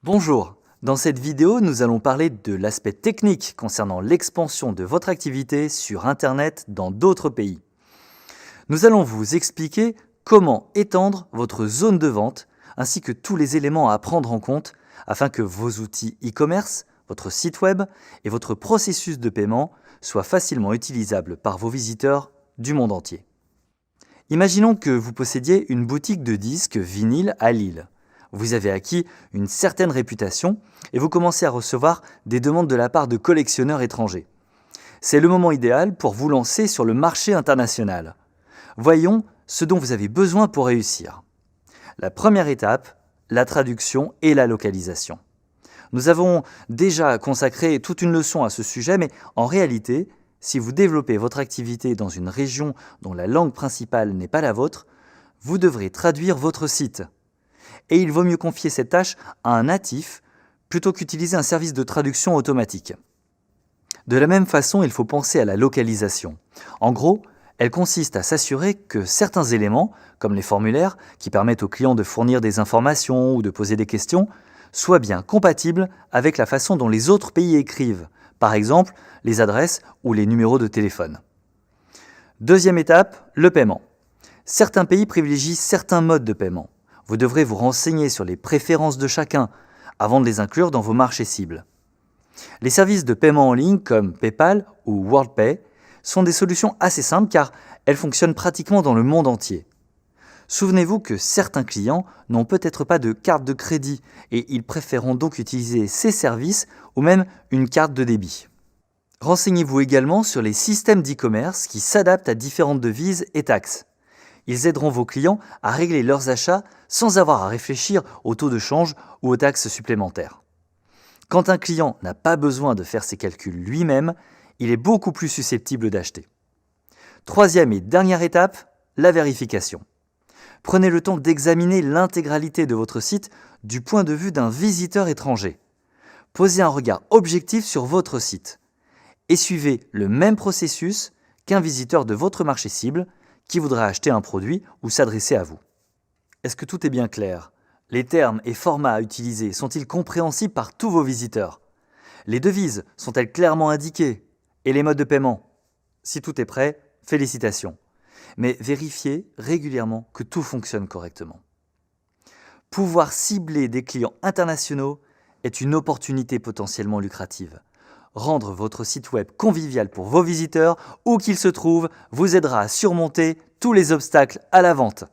Bonjour, dans cette vidéo, nous allons parler de l'aspect technique concernant l'expansion de votre activité sur Internet dans d'autres pays. Nous allons vous expliquer comment étendre votre zone de vente ainsi que tous les éléments à prendre en compte afin que vos outils e-commerce, votre site web et votre processus de paiement soient facilement utilisables par vos visiteurs du monde entier. Imaginons que vous possédiez une boutique de disques vinyles à Lille. Vous avez acquis une certaine réputation et vous commencez à recevoir des demandes de la part de collectionneurs étrangers. C'est le moment idéal pour vous lancer sur le marché international. Voyons ce dont vous avez besoin pour réussir. La première étape, la traduction et la localisation. Nous avons déjà consacré toute une leçon à ce sujet, mais en réalité, si vous développez votre activité dans une région dont la langue principale n'est pas la vôtre, vous devrez traduire votre site. Et il vaut mieux confier cette tâche à un natif plutôt qu'utiliser un service de traduction automatique. De la même façon, il faut penser à la localisation. En gros, elle consiste à s'assurer que certains éléments, comme les formulaires, qui permettent aux clients de fournir des informations ou de poser des questions, soient bien compatibles avec la façon dont les autres pays écrivent, par exemple les adresses ou les numéros de téléphone. Deuxième étape, le paiement. Certains pays privilégient certains modes de paiement. Vous devrez vous renseigner sur les préférences de chacun avant de les inclure dans vos marchés cibles. Les services de paiement en ligne comme PayPal ou WorldPay sont des solutions assez simples car elles fonctionnent pratiquement dans le monde entier. Souvenez-vous que certains clients n'ont peut-être pas de carte de crédit et ils préféreront donc utiliser ces services ou même une carte de débit. Renseignez-vous également sur les systèmes d'e-commerce qui s'adaptent à différentes devises et taxes. Ils aideront vos clients à régler leurs achats sans avoir à réfléchir au taux de change ou aux taxes supplémentaires. Quand un client n'a pas besoin de faire ses calculs lui-même, il est beaucoup plus susceptible d'acheter. Troisième et dernière étape, la vérification. Prenez le temps d'examiner l'intégralité de votre site du point de vue d'un visiteur étranger. Posez un regard objectif sur votre site et suivez le même processus qu'un visiteur de votre marché cible qui voudra acheter un produit ou s'adresser à vous. Est-ce que tout est bien clair? Les termes et formats à utiliser sont-ils compréhensibles par tous vos visiteurs? Les devises sont-elles clairement indiquées? Et les modes de paiement? Si tout est prêt, félicitations. Mais vérifiez régulièrement que tout fonctionne correctement. Pouvoir cibler des clients internationaux est une opportunité potentiellement lucrative. Rendre votre site web convivial pour vos visiteurs, où qu'ils se trouvent, vous aidera à surmonter tous les obstacles à la vente.